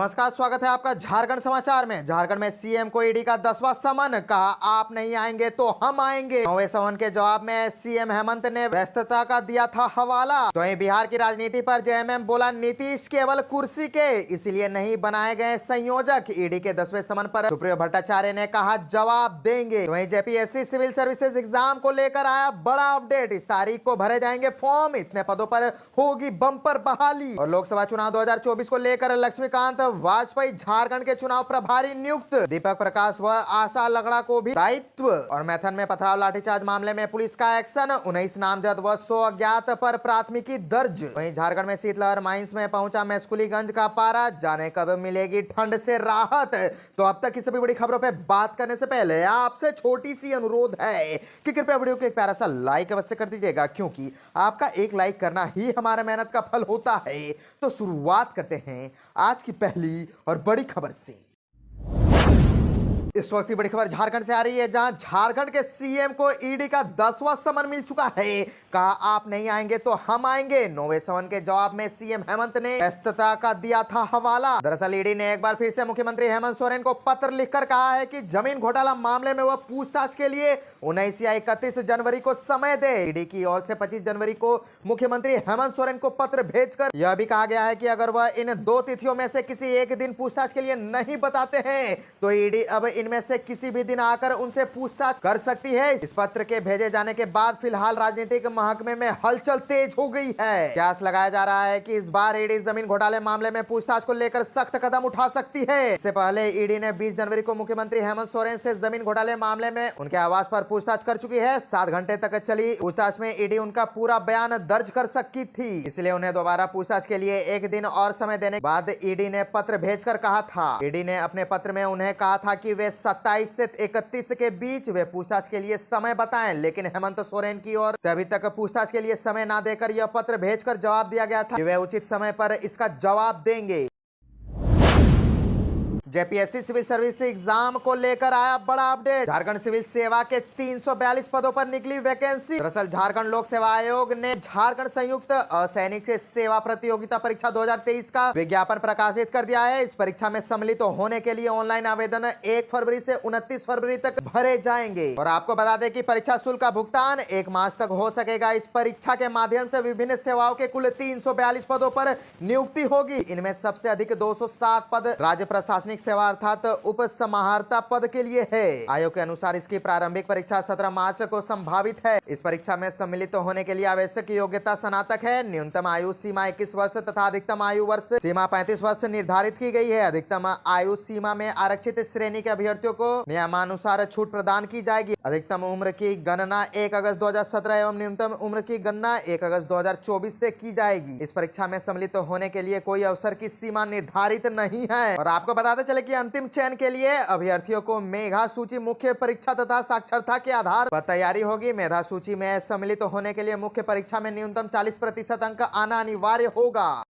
नमस्कार, स्वागत है आपका झारखंड समाचार में। झारखंड में सीएम को ईडी का 10वां समन, कहा आप नहीं आएंगे तो हम आएंगे। 9वें समन के जवाब में सीएम हेमंत ने व्यस्तता का दिया था हवाला। तो वहीं बिहार की राजनीति पर जेएमएम बोला, नीतीश केवल कुर्सी के इसलिए नहीं बनाए गए संयोजक। ईडी के 10वें समन पर सुप्रियो भट्टाचार्य ने कहा जवाब देंगे। वहीं जेपीएससी सिविल सर्विसेज एग्जाम को लेकर आया बड़ा अपडेट। इस तारीख को भरे जाएंगे फॉर्म, इतने पदों पर होगी बम्पर बहाली। और लोकसभा चुनाव 2024 को लेकर लक्ष्मीकांत वाजपेयी झारखंड के चुनाव प्रभारी नियुक्त। दीपक प्रकाश व आशा लगड़ा को भी दायित्व। और मैथन में पथराव लाठीचार्ज मामले में पुलिस का एक्शन, 19 नामजद व 100 अज्ञात पर प्राथमिकी दर्ज। वहीं झारखंड में शीतलहर माइंस में पहुंचा मैस्कुलीगंज का पारा, जाने कब मिलेगी ठंड से राहत। तो अब तक की सभी बड़ी खबरों पर बात करने से पहले आपसे छोटी सी अनुरोध है कि कृपया वीडियो को एक प्यारा सा लाइक अवश्य कर दीजिएगा, क्योंकि आपका एक लाइक करना ही हमारे मेहनत का फल होता है। तो शुरुआत करते हैं आज की पहली और बड़ी खबर से। इस वक्त की बड़ी खबर झारखंड से आ रही है, जहां झारखंड के सीएम को ईडी का 10वां समन मिल चुका है। कहा आप नहीं आएंगे तो हम आएंगे। 9वें समन के जवाब में सीएम हेमंत ने व्यस्तता का दिया था हवाला। दरअसल ईडी ने एक बार फिर से मुख्यमंत्री हेमंत सोरेन को पत्र लिखकर कहा है कि जमीन घोटाला मामले में वह पूछताछ के लिए 19 या 31 जनवरी को समय दे। ईडी की ओर से 25 जनवरी को मुख्यमंत्री हेमंत सोरेन को पत्र भेजकर यह भी कहा गया है कि अगर वह इन 2 तिथियों में से किसी एक दिन पूछताछ के लिए नहीं बताते हैं तो ईडी अब इनमें से किसी भी दिन आकर उनसे पूछताछ कर सकती है। इस पत्र के भेजे जाने के बाद फिलहाल राजनीतिक महकमे में हलचल तेज हो गई है। कयास लगाया जा रहा है कि इस बार ईडी जमीन घोटाले मामले में पूछताछ को लेकर सख्त कदम उठा सकती है। इससे पहले ईडी ने 20 जनवरी को मुख्यमंत्री हेमंत सोरेन से जमीन घोटाले मामले में उनके आवास पर पूछताछ कर चुकी है। 7 घंटे तक चली पूछताछ में ईडी उनका पूरा बयान दर्ज कर सकती थी, इसलिए उन्हें दोबारा पूछताछ के लिए एक दिन और समय देने के बाद ईडी ने पत्र भेजकर कहा था। ईडी ने अपने पत्र में उन्हें कहा था कि वे 27 से 31 के बीच वे पूछताछ के लिए समय बताएं, लेकिन हेमंत सोरेन की ओर से अभी तक पूछताछ के लिए समय ना देकर यह पत्र भेजकर जवाब दिया गया था कि वे उचित समय पर इसका जवाब देंगे। जेपीएससी सिविल सर्विस एग्जाम को लेकर आया बड़ा अपडेट। झारखंड सिविल सेवा के 342 पदों पर निकली वैकेंसी। दरअसल झारखंड लोक सेवा आयोग ने झारखंड संयुक्त असैनिक सेवा प्रतियोगिता परीक्षा 2023 का विज्ञापन प्रकाशित कर दिया है। इस परीक्षा में सम्मिलित होने के लिए ऑनलाइन आवेदन 1 फरवरी से 29 फरवरी तक भरे जाएंगे। और आपको बता दें कि परीक्षा शुल्क का भुगतान 1 मार्च तक हो सकेगा। इस परीक्षा के माध्यम से विभिन्न सेवाओं के कुल 342 पदों पर नियुक्ति होगी। इनमें सबसे अधिक 207 पद राज्य प्रशासनिक सेवा अर्थात उप समाहर्ता पद के लिए है। आयोग के अनुसार इसकी प्रारंभिक परीक्षा 17 मार्च को संभावित है। इस परीक्षा में सम्मिलित होने के लिए आवश्यक योग्यता स्नातक है। न्यूनतम आयु सीमा 21 वर्ष तथा अधिकतम आयु वर्ष सीमा 35 वर्ष निर्धारित की गई है। अधिकतम आयु सीमा में आरक्षित श्रेणी के अभ्यर्थियों को नियमानुसार छूट प्रदान की जाएगी। अधिकतम उम्र की गणना 1 अगस्त 2017 एवं न्यूनतम उम्र की गणना 1 अगस्त 2024 से की जाएगी। इस परीक्षा में सम्मिलित होने के लिए कोई अवसर की सीमा निर्धारित नहीं है। और आपको बताते चले कि अंतिम चयन के लिए अभ्यर्थियों को मेधा सूची मुख्य परीक्षा तथा साक्षरता के आधार पर तैयारी होगी। मेधा सूची में सम्मिलित होने के लिए मुख्य परीक्षा में न्यूनतम 40% अंक आना अनिवार्य होगा।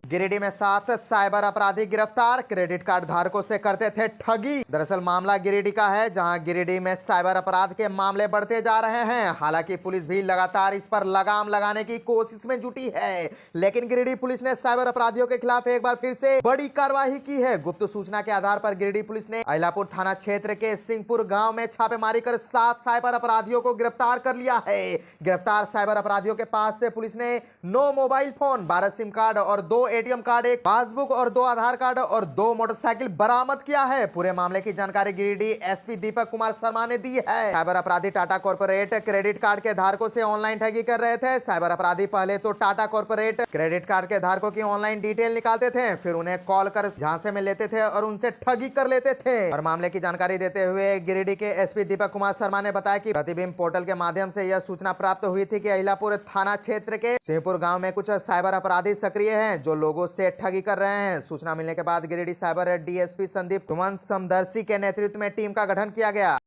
गिरिडीह में 7 साइबर अपराधी गिरफ्तार, क्रेडिट कार्ड धारकों से करते थे ठगी। दरअसल मामला गिरिडीह का है, जहां गिरिडीह में साइबर अपराध के मामले बढ़ते जा रहे हैं। हालांकि पुलिस भी लगातार इस पर लगाम लगाने की कोशिश में जुटी है, लेकिन गिरिडीह पुलिस ने साइबर अपराधियों के खिलाफ एक बार फिर से बड़ी कार्रवाई की है। गुप्त सूचना के आधार पर गिरिडीह पुलिस ने अहिलापुर थाना क्षेत्र के सिंहपुर गाँव में छापेमारी कर 7 साइबर अपराधियों को गिरफ्तार कर लिया है। गिरफ्तार साइबर अपराधियों के पास से पुलिस ने 9 मोबाइल फोन, 12 सिम कार्ड और 2 एटीएम कार्ड, 1 पासबुक और 2 आधार कार्ड और 2 मोटरसाइकिल बरामद किया है। पूरे मामले की जानकारी गिरिडीह एसपी दीपक कुमार शर्मा ने दी है। साइबर अपराधी टाटा कॉर्पोरेट क्रेडिट कार्ड के धारकों से ऑनलाइन ठगी कर रहे थे। साइबर अपराधी पहले तो टाटा कॉर्पोरेट क्रेडिट कार्ड के धारकों की ऑनलाइन डिटेल निकालते थे, फिर उन्हें कॉल कर झांसे में लेते थे और उनसे ठगी कर लेते थे। और मामले की जानकारी देते हुए गिरिडीह के एसपी दीपक कुमार शर्मा ने बताया कि प्रतिबिंब पोर्टल के माध्यम से यह सूचना प्राप्त हुई थी कि अहिलापुर थाना क्षेत्र के सिंहपुर गाँव में कुछ साइबर अपराधी सक्रिय हैं, जो लोगों से ठगी कर रहे हैं। सूचना मिलने के बाद गिरिडीह साइबर डीएसपी संदीप कुमार समदर्शी के नेतृत्व में टीम का गठन किया गया।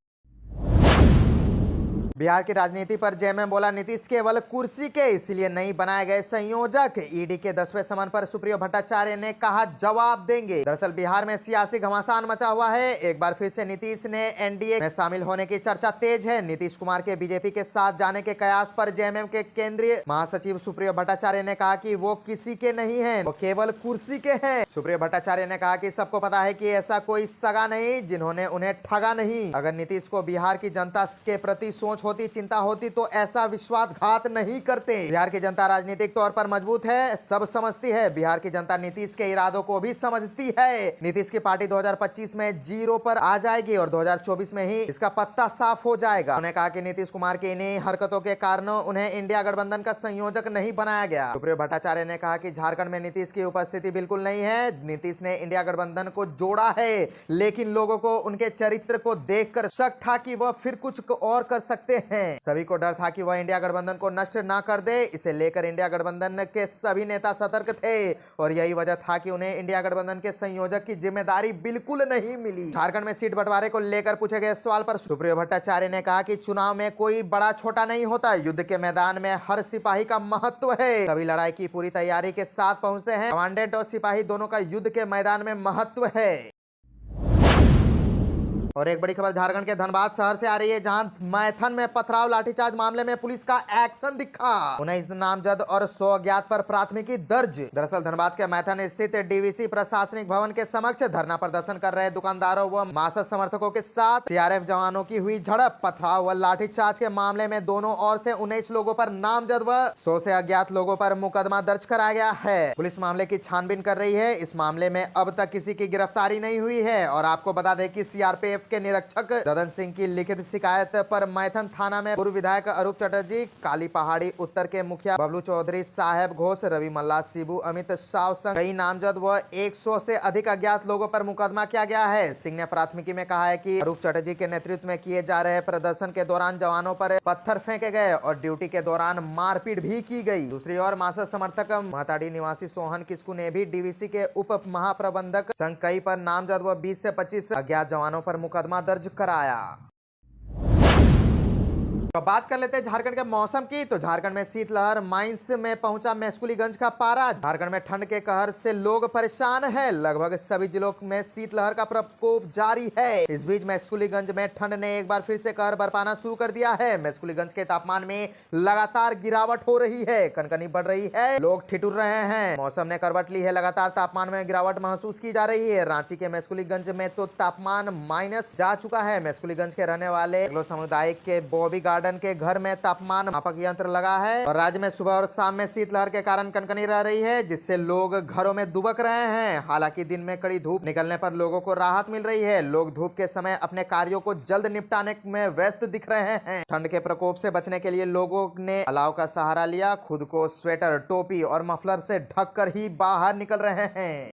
बिहार की राजनीति पर जेएमएम बोला, नीतीश केवल कुर्सी के इसलिए नहीं बनाए गए संयोजक। ईडी के 10वें समन पर सुप्रियो भट्टाचार्य ने कहा जवाब देंगे। दरअसल बिहार में सियासी घमासान मचा हुआ है। एक बार फिर से नीतीश ने एनडीए में शामिल होने की चर्चा तेज है। नीतीश कुमार के बीजेपी के साथ जाने के कयास पर जेएमएम के केंद्रीय महासचिव सुप्रियो भट्टाचार्य ने कहा कि वो किसी के नहीं हैं, वो केवल कुर्सी के हैं। सुप्रियो भट्टाचार्य ने कहा कि सबको पता है कि ऐसा कोई सगा नहीं जिन्होंने उन्हें ठगा नहीं। अगर नीतीश को बिहार की जनता के प्रति सोच होती, चिंता होती तो ऐसा विश्वासघात नहीं करते। बिहार की जनता राजनीतिक तौर पर मजबूत है, सब समझती है। बिहार की जनता नीतीश के इरादों को भी समझती है। नीतीश की पार्टी 2025 में जीरो पर आ जाएगी और 2024 में ही इसका पत्ता साफ हो जाएगा। उन्होंने कहा कि नीतीश कुमार की इन्हीं हरकतों के कारण उन्हें इंडिया गठबंधन का संयोजक नहीं बनाया गया। सुप्रियो भट्टाचार्य ने कहा कि झारखंड में नीतीश की उपस्थिति बिल्कुल नहीं है। नीतीश ने इंडिया गठबंधन को जोड़ा है, लेकिन लोगों को उनके चरित्र को देखकर शक था कि वह फिर कुछ और कर सकते हैं। सभी को डर था कि वह इंडिया गठबंधन को नष्ट ना कर दे। इसे लेकर इंडिया गठबंधन के सभी नेता सतर्क थे और यही वजह था कि उन्हें इंडिया गठबंधन के संयोजक की जिम्मेदारी बिल्कुल नहीं मिली। झारखंड में सीट बंटवारे को लेकर पूछे गए सवाल पर सुप्रियो भट्टाचार्य ने कहा कि चुनाव में कोई बड़ा छोटा नहीं होता, युद्ध के मैदान में हर सिपाही का महत्व है। सभी लड़ाई की पूरी तैयारी के साथ पहुंचते हैं। कमांडेंट और सिपाही दोनों का युद्ध के मैदान में महत्व है। और एक बड़ी खबर झारखंड के धनबाद शहर से आ रही है, जहां मैथन में पथराव लाठीचार्ज मामले में पुलिस का एक्शन दिखा। 19 नामजद और 100 अज्ञात पर प्राथमिकी दर्ज। दरअसल धनबाद के मैथन स्थित डीवीसी प्रशासनिक भवन के समक्ष धरना प्रदर्शन कर रहे दुकानदारों व मासद समर्थकों के साथ सीआरएफ जवानों की हुई झड़प। पथराव व लाठीचार्ज के मामले में दोनों ओर से 19 लोगों पर नामजद व 100 से अज्ञात लोगों पर मुकदमा दर्ज कराया गया है। पुलिस मामले की छानबीन कर रही है। इस मामले में अब तक किसी की गिरफ्तारी नहीं हुई है। और आपको बता दें कि सीआरपीएफ के निरीक्षक ददन सिंह की लिखित शिकायत पर मैथन थाना में पूर्व विधायक अरूप चटर्जी, काली पहाड़ी उत्तर के मुखिया बबलू चौधरी, साहेब घोष, रवि मल्ला, शिबू, अमित साव संग कई नामजद व 100 से अधिक अज्ञात लोगों पर मुकदमा किया गया है। सिंह ने प्राथमिकी में कहा है कि अरूप चटर्जी के नेतृत्व में किए जा रहे प्रदर्शन के दौरान जवानों पर पत्थर फेंके गए और ड्यूटी के दौरान मारपीट भी की गई। दूसरी ओर मासद समर्थक महताड़ी निवासी सोहन किस्कू ने भी डीवीसी के उप महाप्रबंधक संग कई पर नामजद व 20 से 25 अज्ञात जवानों पर मुकदमा दर्ज कराया। तो बात कर लेते हैं झारखंड के मौसम की। तो झारखंड में शीतलहर, माइंस में पहुंचा मेस्कुलीगंज का पारा। झारखंड में ठंड के कहर से लोग परेशान हैं। लगभग सभी जिलों में शीतलहर का प्रकोप जारी है। इस बीच मेस्कुलीगंज में ठंड ने एक बार फिर से कहर बरपाना शुरू कर दिया है। मेस्कुलीगंज के तापमान में लगातार गिरावट हो रही है, कनकनी बढ़ रही है, लोग ठिठुर रहे हैं। मौसम ने करवट ली है, लगातार तापमान में गिरावट महसूस की जा रही है। रांची के मेस्कुलीगंज में तो तापमान माइनस जा चुका है। मेस्कुलीगंज के रहने वाले सामुदायिक के बॉबी गार्डन के घर में तापमान मापक यंत्र लगा है और राज्य में सुबह और शाम में शीतलहर के कारण कनकनी रह रही है, जिससे लोग घरों में दुबक रहे हैं। हालांकि दिन में कड़ी धूप निकलने पर लोगों को राहत मिल रही है। लोग धूप के समय अपने कार्यों को जल्द निपटाने में व्यस्त दिख रहे हैं। ठंड के प्रकोप से बचने के लिए लोगों ने अलाव का सहारा लिया, खुद को स्वेटर, टोपी और मफलर से ढककर ही बाहर निकल रहे हैं।